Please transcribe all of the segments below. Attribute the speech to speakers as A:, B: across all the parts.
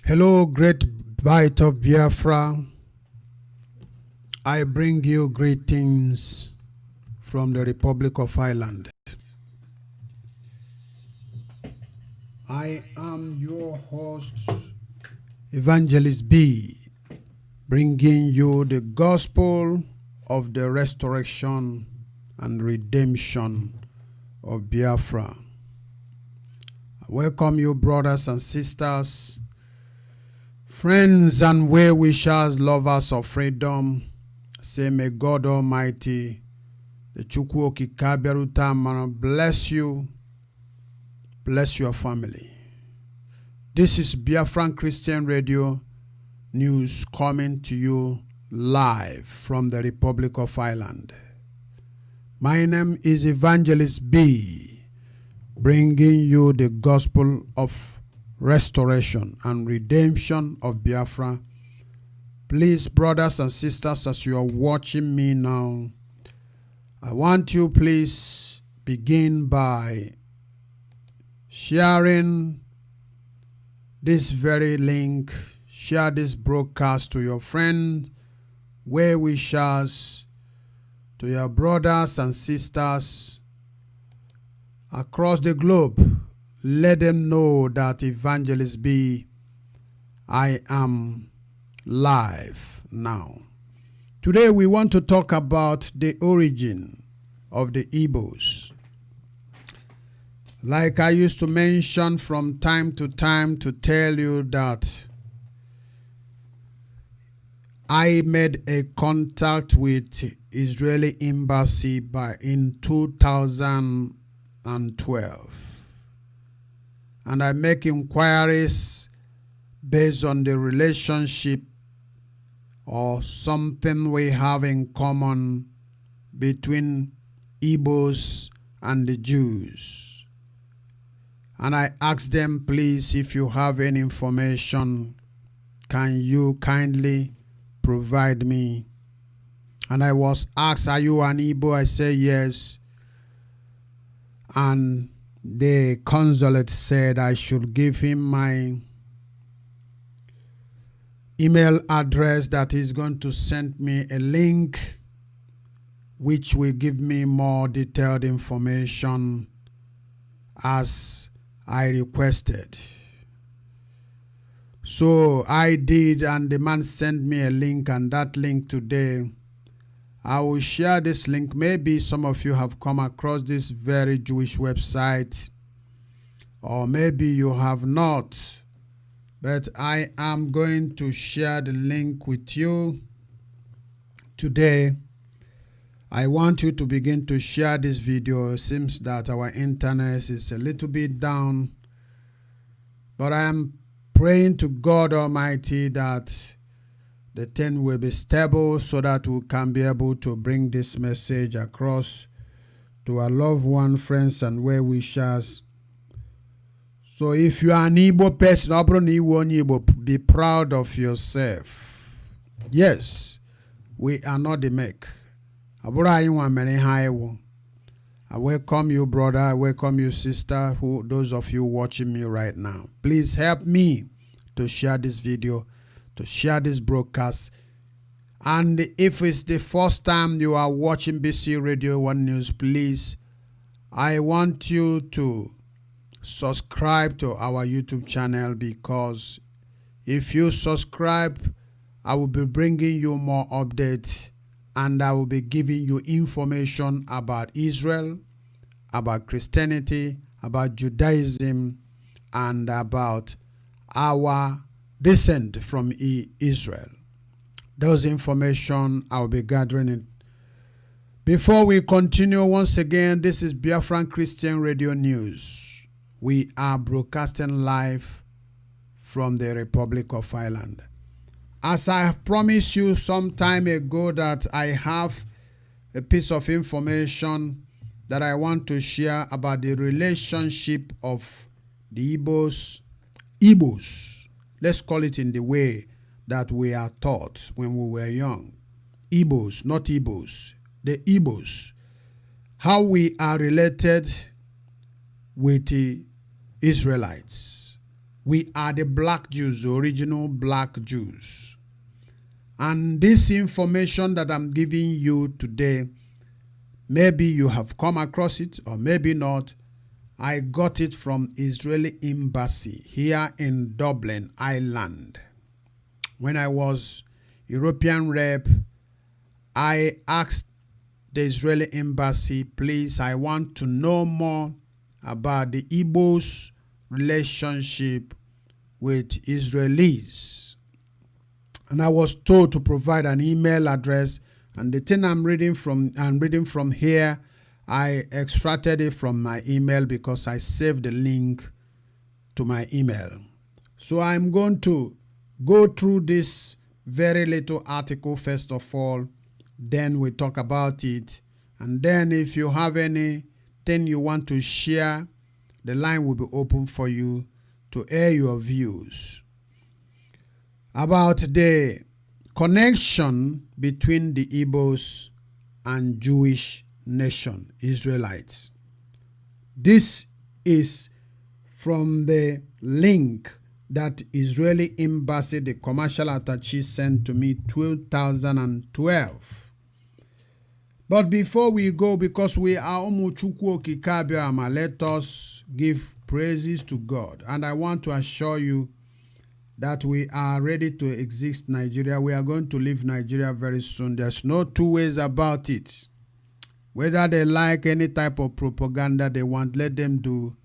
A: Hello, great bite of Biafra. I bring you greetings from the Republic of Ireland. I am your host, Evangelist B, bringing you the gospel of the restoration and redemption of Biafra. I welcome you, brothers and sisters, friends and well-wishers, lovers of freedom. Say, may God Almighty, the Chukwu Okike Abiaruta, bless you, bless your family. This is Biafran Christian Radio News coming to you live from the Republic of Ireland. My name is Evangelist B, bringing you the gospel of restoration and redemption of Biafra. Please, brothers and sisters, as you are watching me now, I want you please begin by sharing this very link. Share this broadcast to your friends, well-wishers, to your brothers and sisters across the globe. Let them know that Evangelist B, I am live now. Today we want to talk about the origin of the Igbos. Like I used to mention from time to time to tell you that I made a contact with Israeli embassy in 2012. And I make inquiries based on the relationship or something we have in common between Igbos and the Jews. And I asked them, please, if you have any information, can you kindly provide me? And I was asked, are you an Igbo? I say yes. And the consulate said I should give him my email address, that he's going to send me a link which will give me more detailed information as I requested. So I did, and the man sent me a link, and that link today, I will share this link. Maybe some of you have come across this very Jewish website, or maybe you have not, but I am going to share the link with you today. I want you to begin to share this video. It seems that our internet is a little bit down, but I am praying to God Almighty that the thing will be stable so that we can be able to bring this message across to our loved ones, friends, and well-wishers. So if you are an Igbo person, be proud of yourself. Yes, we are not the make. I welcome you, brother. I welcome you, sister, those of you watching me right now. Please help me to share this video, to share this broadcast. And if it's the first time you are watching BC Radio 1 News, please, I want you to subscribe to our YouTube channel, because if you subscribe, I will be bringing you more updates, and I will be giving you information about Israel, about Christianity, about Judaism, and about our descent from Israel. Those information I'll be gathering it. Before we continue, once again, this is Biafran Christian Radio News. We are broadcasting live from the Republic of Ireland. As I have promised you some time ago that I have a piece of information that I want to share about the relationship of the Igbos. Let's call it in the way that we are taught when we were young. Igbos, not Igbos. The Igbos. How we are related with the Israelites. We are the black Jews, the original black Jews. And this information that I'm giving you today, maybe you have come across it or maybe not. I got it from Israeli embassy here in Dublin, Ireland. When I was European rep, I asked the Israeli embassy, please, I want to know more about the Igbos' relationship with Israelis. And I was told to provide an email address, and the thing I'm reading from here, I extracted it from my email because I saved the link to my email. So I'm going to go through this very little article first of all, then we talk about it, and then if you have anything you want to share, the line will be open for you to air your views about the connection between the Igbos and Jewish nation, Israelites. This is from the link that Israeli embassy, the commercial attaché, sent to me 2012. But before we go, because we are Omuchukwu Okikabiama, let us give praises to God. And I want to assure you that we are ready to exist Nigeria. We are going to leave Nigeria very soon. There's no two ways about it. Whether they like any type of propaganda they want, let them do.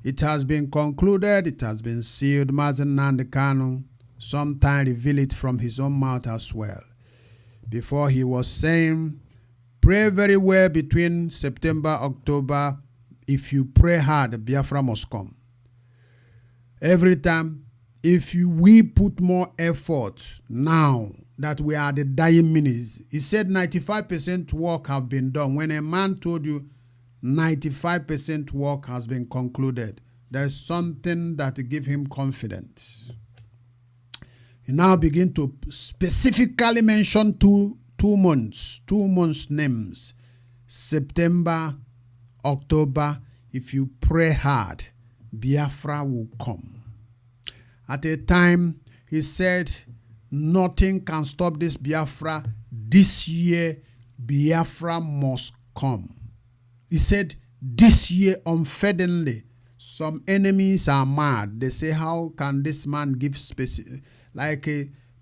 A: It has been concluded. It has been sealed. Mazen Nnamdi Kanu sometime revealed it from his own mouth as well. Before he was saying, pray very well between September, October. If you pray hard, Biafra must come. Every time, if we put more effort now that we are the dying minutes, he said 95% work have been done. When a man told you 95% work has been concluded, there's something that gives him confidence. He now begin to specifically mention two months names, September, October. If you pray hard, Biafra will come. At a time, he said, nothing can stop this Biafra. This year, Biafra must come. He said, this year, unfailingly, some enemies are mad. They say, how can this man give specific, like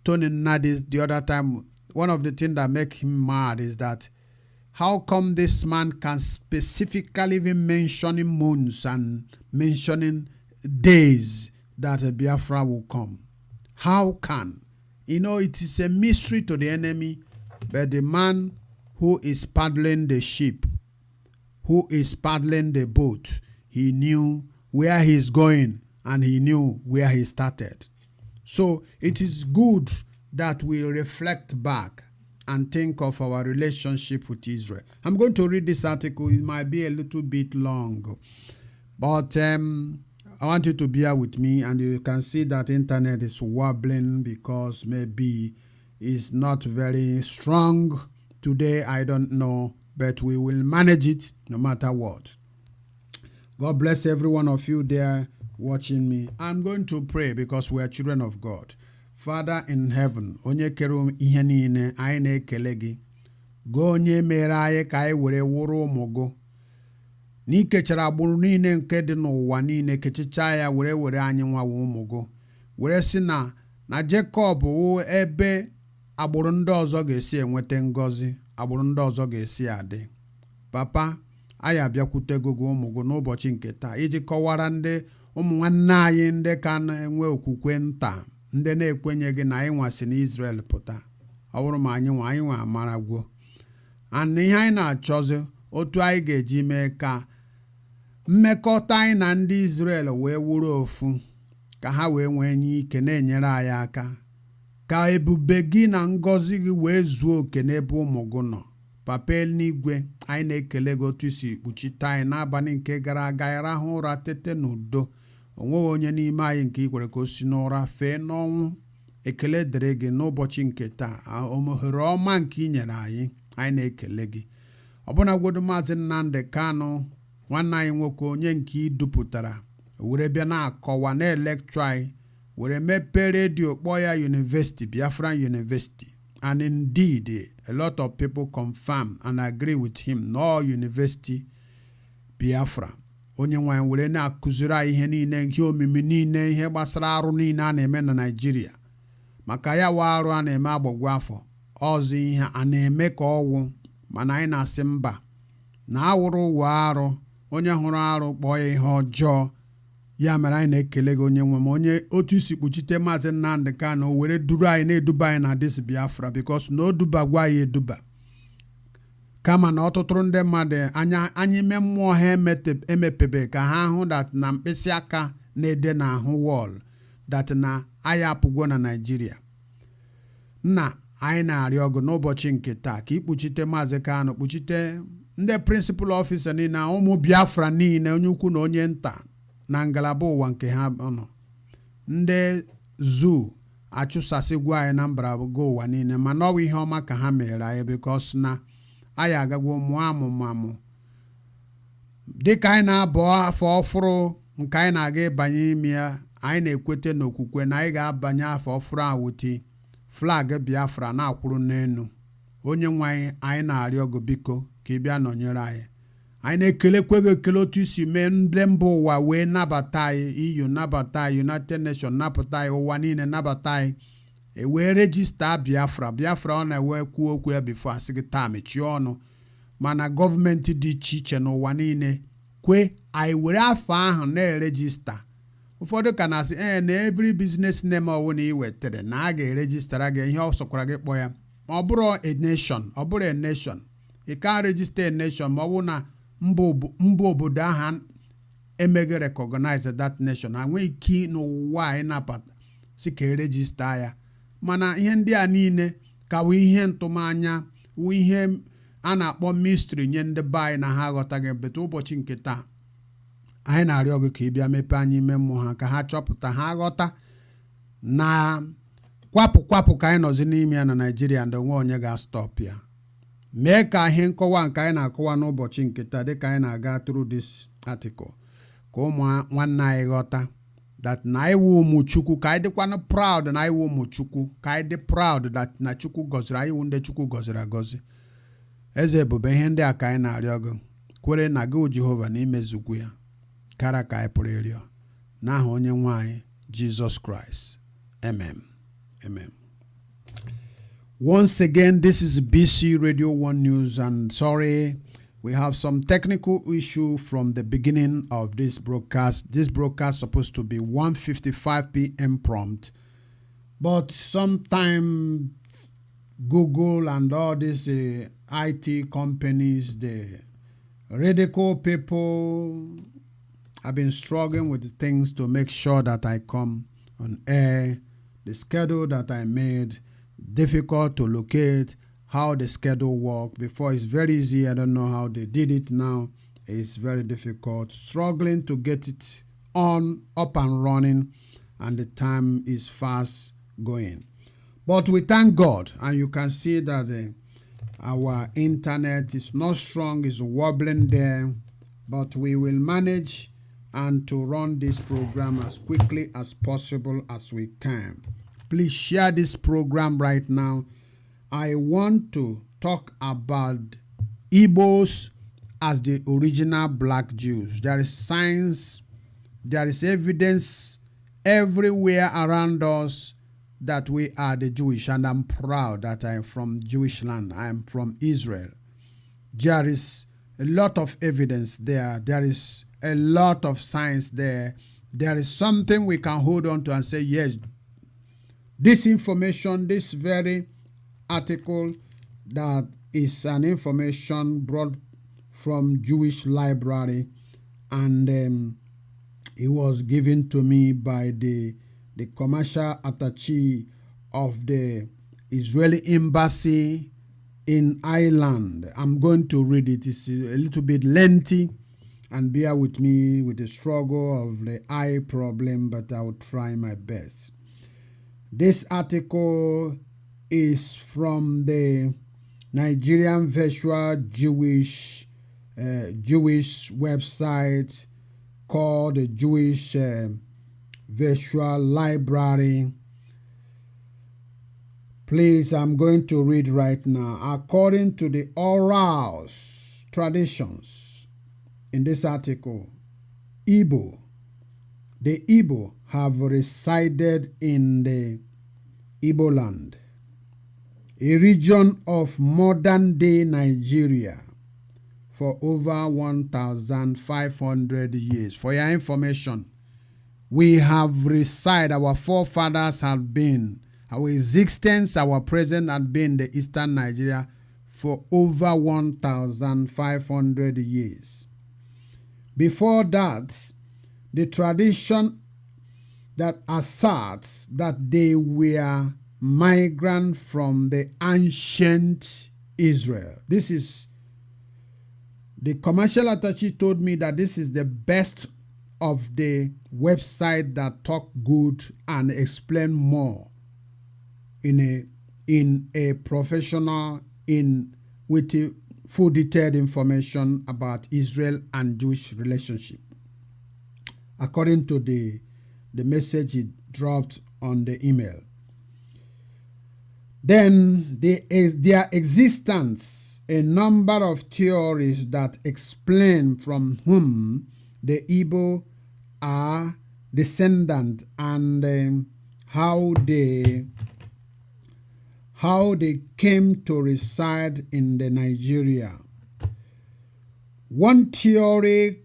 A: Tony Nadi the other time. One of the things that make him mad is that how come this man can specifically even mentioning months and mentioning days that a Biafra will come? How can? You know, it is a mystery to the enemy, but the man who is paddling the ship, who is paddling the boat, he knew where he's going and he knew where he started. So it is good that we reflect back and think of our relationship with Israel. I'm going to read this article. It might be a little bit long, but I want you to bear with me, and you can see that internet is wobbling because maybe it's not very strong today. I don't know, but we will manage it no matter what. God bless every one of you there watching me. I'm going to pray because we are children of God. Father in heaven, onye kere ihe niile, anyị na-ekele gị. Go onye mere anyị ka anyị were wụrụ ụmụ gị. N'ikechara agbụrụ niile nke dị n'ụwa niile, kechicha ya were anyị nwawo ụmụ gị. Were sị na Jacob wụ ebe agbụrụ ndị ọzọ ga-esi enweta ngọzi, agbụrụ ndị ọzọ ga-esi adị. Papa, anyị abịakwute gị ụmụ gị n'ụbọchị nke taa iji kọwara ndị ụmụ nwanne anyị ndị ka na-enwe okwukwe nta, ndị na-ekwenyeghị na anyị nwasị na Israel pụta. Ọ bụrụ ma anyị nwa amaragwo. And ihe anyị na-achọzi otu anyị ga-eji mee ka mmekọta anyị na ndị Israel wee wụrụ ofu, ka ha wee nwee ike na-enyere anyị aka, ka ebube gị na ngọzi gị wee zuo oke n'ebe ụmụ gị nọ. Papa eluigwe, anyị na-ekele gị otu isi kpuchite anyị n'abalị nke gara aga, anyị rahụ ụra tete n'udo. Onweghị onye n'ime anyị nke ikwere ka o si n'ụra fee n'ọnwụ. Ekele dịrị gị n'ụbọchị nke taa, ohere ọma nke i nyere anyị na-ekele gị. Ọbụnagwodu Maazị Nnamdi Kanu, nwanne anyị nwoke onye nke i dupụtara were bịa na-akọwa na-lecture were mepe radio kpọọ University, Biafran University. And indeed, a lot of people confirm and agree with him. No University Biafra. Onye nwaanyị were na-akụziri ihe niile, ihe omimi niile, ihe gbasara arụ niile a na-eme na Nigeria. Maka ya wa arụ a na-eme agbagwo afọ. Ọzọ ihe a na-eme ka ọwụ, mana anyị na-asị mba. Na awụrụ ụwa arụ, onye hụrụ arụ kpọọ ya ihe ọjọọ. Ya mere anyị na-ekele gị onye nwe m, onye otu isi kpuchite Maazị Nnamdi Kanu were duru anyị na-eduba anyị na dis Biafra, because na o dubagwa anyị eduba. Kama na ọtụtụ ndị mmadụ anyị ime mmụọ ha emepebe ka ha hụ that na mkpịsị aka na-ede na ahụ wall that na anyị apụgo na Nigeria. Nna anyị na-arịọ ọgụ n'ụbọchị nke taa ka ikpuchite Maazị Kanu, kpuchite ndị principal officer niile na ụmụ Biafra niile, onye ukwu na onye nta na ngalaba ụwa nke ha nọ. Ndị zoo achụsasịgwa anyị na mbarago ụwa niile, mana ọ bụ ihe ọma ka ha mere anyị, because na anyị agagwo mụọ amụmamụ dịka anyị na-abụ afọ ọfụrụ nke anyị na-aga ịbanye ime ya. Anyị na-ekwete n'okwukwe na anyị ga-abanye afọ ọfụrụ awụti flag Biafra na-akwụrụ n'elu. Onye nwe anyị na-arịọ gị biko ka ị bịa nọnyere anyị. Anyị na-ekelekwe gị ekele otu isi mee ndị mba ụwa wee nabata anyị, EU nabata anyị, United Nations nabata anyị, ụwa niile nabata anyị, wee rejista Biafra. Biafra ọ na-ewe kwuo okwu ya bifo asị gị taa mechie ọnụ, mana gọọmenti dị iche iche n'ụwa niile kwe anyị were afọ ahụ na-erejista. Ụfọdụ ka na-asị na every business name ọwụ na iwetere na a ga-erejistara gị ihe ọ sọkwara gị kpọ ya. Ọ bụrụ a nation, ọ bụrụ a nation, ị ka register a nation ma ọ bụ na mba obodo ahụ emeghị recognize that nation. Enwe ike n'ụwa anyị napata si ka erejista ya. Mana ihe ndị a niile ka wụ ihe ntụmanya, wụ ihe a na-akpọ mystery nye ndị be anyị na ha aghọtaghị. Bete ụbọchị nke taa anyị na-arịọ gị ka ị bịa mepe anyị ime mmụọ ha, ka ha chọpụta, ha ghọta na kwapụ ka anyị nọzi n'ime ya na Nigeria, ndị onwe onye ga-stop ya. Mee ka ihe nkọwa nke anyị na-akọwa n'ụbọchị nke taa dịka anyị na-aga through this article, ka ụmụ nwanne anyị ghọta that na anyị wụ ụmụ Chukwu, ka anyị dịkwanụ proud na anyị wụ ụmụ Chukwu, ka anyị dị proud that na Chukwu gọziri anyị, wụ ndị Chukwu gọziri agọzi. Eze ebube, ihe ndị a ka anyị na-arịọ gị, kwere na gị Jehova na imezukwu ya kara ka anyị pụrụ ịrịọ n'aha onye nwe anyị Jesus Christ. Amen. Amen. Once again, this is BC Radio 1 News, and sorry, we have some technical issue from the beginning of this broadcast. This broadcast supposed to be 1:55 p.m. prompt, but sometime Google and all these IT companies, the radical people, have been struggling with the things to make sure that I come on air. The schedule that I made, difficult to locate how the schedule worked. Before it's very easy. I don't know how they did it now. It's very difficult. Struggling to get it up and running, and the time is fast going. But we thank God, and you can see that our internet is not strong, it's wobbling there, but we will manage and to run this program as quickly as possible as we can. Please share this program right now. I want to talk about Igbos as the original black Jews. There is science, there is evidence everywhere around us that we are the Jewish, and I'm proud that I am from Jewish land. I am from Israel. There is a lot of evidence there. There is a lot of science there. There is something we can hold on to and say, yes, this information, this very article that is an information brought from Jewish library, and it was given to me by the commercial attaché of the Israeli embassy in Ireland. I'm going to read it. It's a little bit lengthy, and bear with me with the struggle of the eye problem, but I will try my best. This article is from the Nigerian Virtual Jewish website, called the Jewish Virtual Library. Please, I'm going to read right now. According to the oral traditions in this article, the Igbo have resided in the Igbo land, a region of modern-day Nigeria, for over 1,500 years. For your information, we have resided, our forefathers have been, our existence, our presence had been in the eastern Nigeria for over 1,500 years. Before that, the tradition that asserts that they were migrants from the ancient Israel. This is, the commercial attaché told me that this is the best of the website that talk good and explain more in a professional, with a full detailed information about Israel and Jewish relationship. According to the message he dropped on the email. Then their existence, a number of theories that explain from whom the Igbo are descendant and how they came to reside in the Nigeria. One theory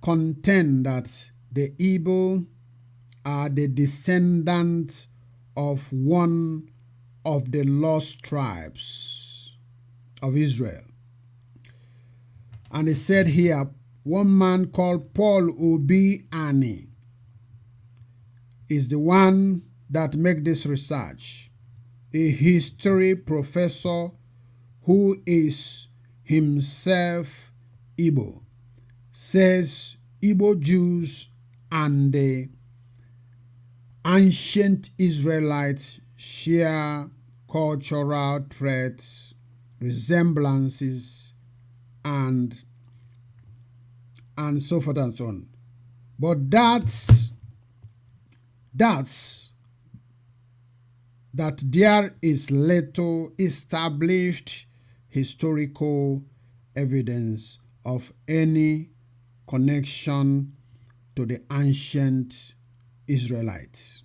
A: contends that the Igbo are the descendants of one of the lost tribes of Israel. And it said here, one man called Paul Obi Ani is the one that make this research. A history professor who is himself Igbo says Igbo Jews and the ancient Israelites share cultural traits, resemblances, and so forth and so on. But that there is little established historical evidence of any connection to the ancient Israelites.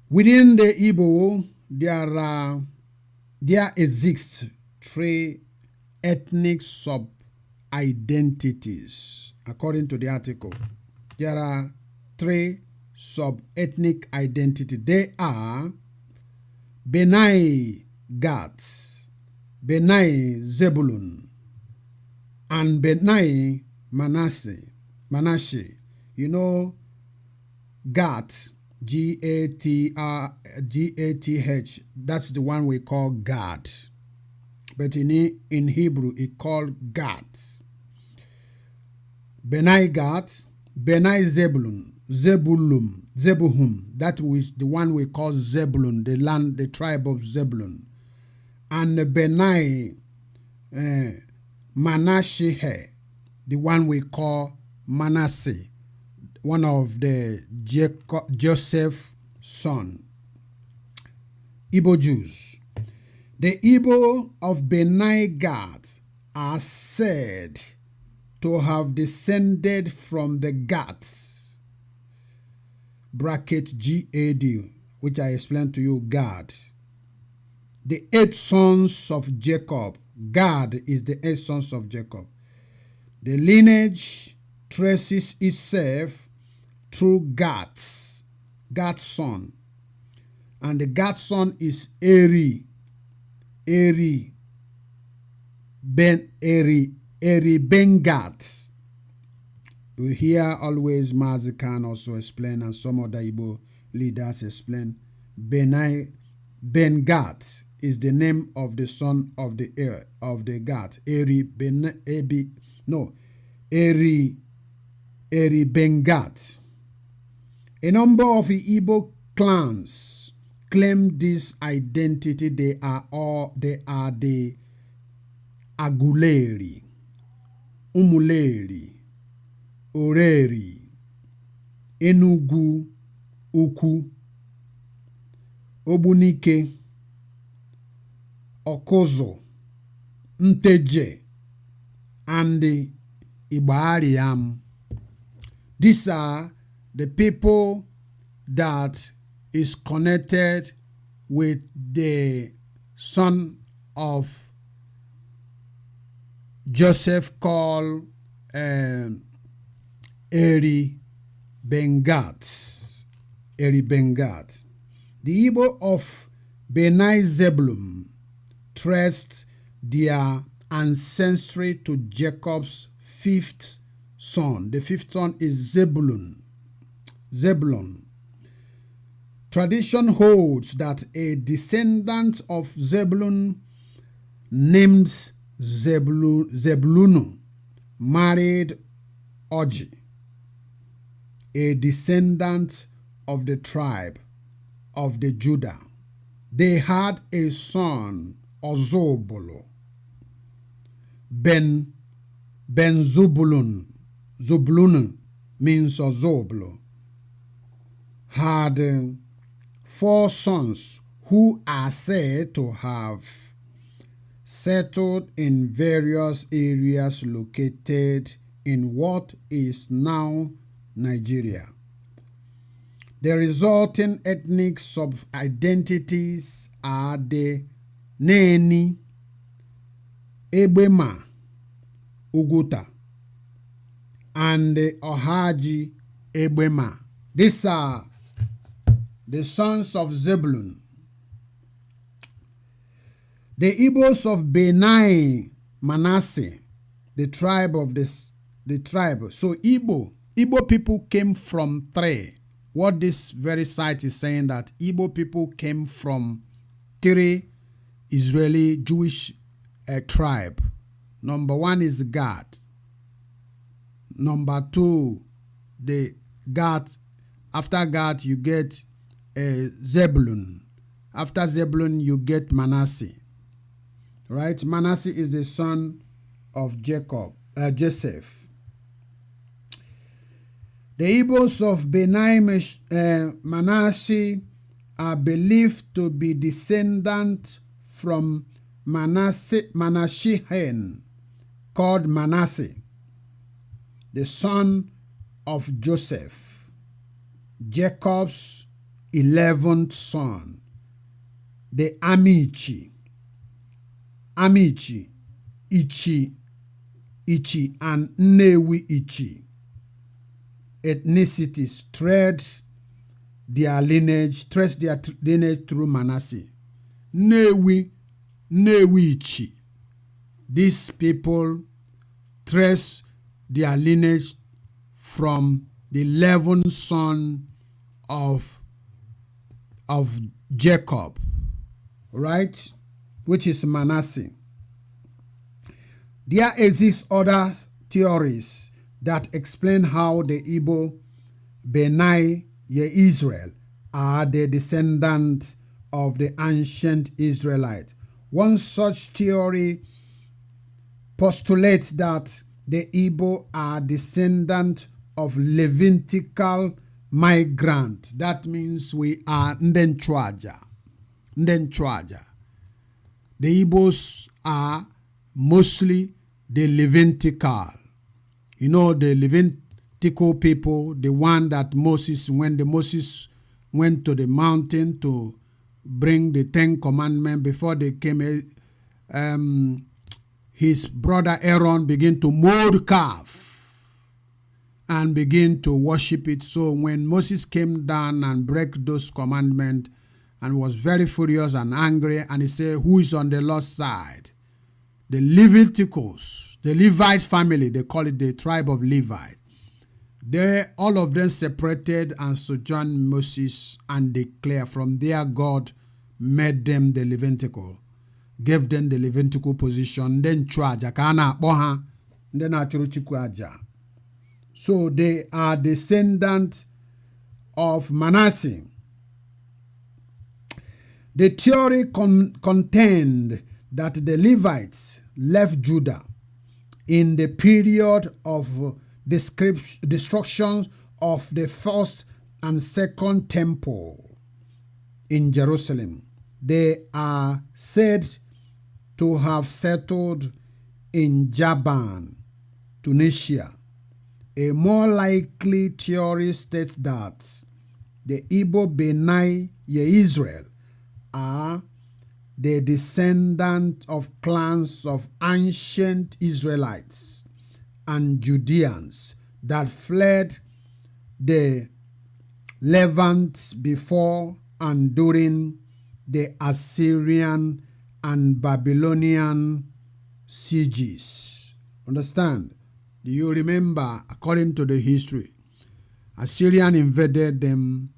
A: Within the Igbo, there exists three ethnic sub-identities. According to the article, there are three sub-ethnic identities. They are Benai Gad, Benai Zebulun, and Benai Manasseh. You know, Gad, Gath, that's the one we call God. But in Hebrew, it called Gad. Benai Gad, Benai Zebulun, that was the one we call Zebulun, the tribe of Zebulun. And Benai Manasseh, the one we call Manasseh, one of the Joseph's son. Igbo Jews. The Igbo of Benai Gad are said to have descended from the Gads, bracket G-A-D, which I explained to you, Gad. The 8 sons of Jacob. Gad is the 8 sons of Jacob. The lineage traces itself through Gad's son. And the Gad's son is Eri Ben Gad. We hear always Mazikan also explain, and some other Igbo leaders explain. Ben Gad is the name of the son of the Gad. Eri Ben Gad. A number of Igbo clans claim this identity. They are the Aguleri, Umuleri, Oreri, Enugu Ukwu, Ogbunike, Okozo, Nteje, and the Igbariam. These are the people that is connected with the son of Joseph called Eri Bengat. Eri Bengat. The Igbo of Benai Zebulun traced their ancestry to Jacob's fifth son. The fifth son is Zebulun. Zebulun. Tradition holds that a descendant of Zebulun named Zebulun married Oji, a descendant of the tribe of the Judah. They had a son, Ozobolo. Ben Zebulun. Zebulun means Ozobolo. Had 4 sons who are said to have settled in various areas located in what is now Nigeria. The resulting ethnic sub-identities are the Neni, Egbema, Uguta, and the Ohaji Egbema. These are the sons of Zebulun. The Igbos of Benai Manasseh, the tribe. So Igbo people came from 3. What this very site is saying that Igbo people came from 3 Israeli Jewish tribe. Number 1 is Gad. Number 2, the Gad. After Gad, you get Zebulun. After Zebulun, you get Manasseh. Right? Manasseh is the son of Joseph. The Igbos of Benai Manasseh are believed to be descendants from Manashehan, called Manasseh, the son of Joseph, Jacob's 11th son, the Amici, Ichi, and Nnewi Ichi. Ethnicities trace their lineage through Manasseh. Nnewi Ichi. These people trace their lineage from the 11th son of Jacob, right? Which is Manasseh. There exist other theories that explain how the Igbo Benai Israel are the descendants of the ancient Israelites. One such theory postulates that the Igbo are descendants of Levitical migrants. That means we are Ndenchwaja. The Igbos are mostly the Levitical. You know, the Levitical people, the one that Moses went to the mountain to bring the 10 commandments, before they came, his brother Aaron began to mold calf and begin to worship it. So when Moses came down and broke those commandments and was very furious and angry, and he said, who is on the Lord's side? The Leviticus, the Levite family, they call it the tribe of Levi. All of them separated and sojourned Moses and declared. From there, God made them the Levitical, gave them the Levitical position. Then chwaja kana boha, then achuruchikwaja. So they are descendants of Manasseh. The theory contend that the Levites left Judah in the period of destruction of the first and second temple in Jerusalem. They are said to have settled in Jaban, Tunisia. A more likely theory states that the Igbo Benai Israel are the descendants of clans of ancient Israelites and Judeans that fled the Levant before and during the Assyrian and Babylonian sieges. Understand? Do you remember, according to the history, Assyrian invaded them,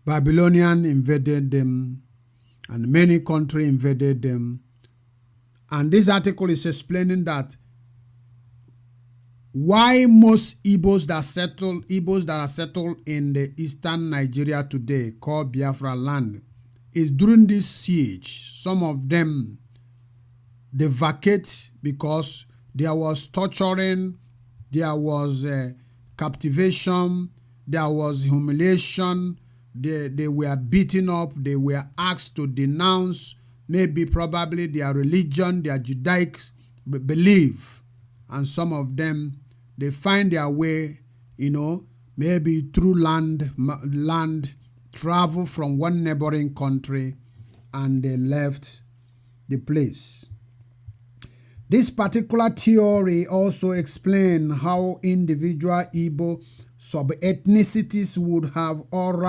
A: Babylonian invaded them, and many countries invaded them. And this article is explaining that why most Igbos that are settled in the eastern Nigeria today, called Biafra land, is during this siege. Some of them, they vacate because there was torturing, there was captivation, there was humiliation, they were beaten up, they were asked to denounce maybe probably their religion, their Judaic belief. And some of them, they find their way, maybe through land, travel from one neighboring country, and they left the place. This particular theory also explains how individual Igbo sub-ethnicities would have oral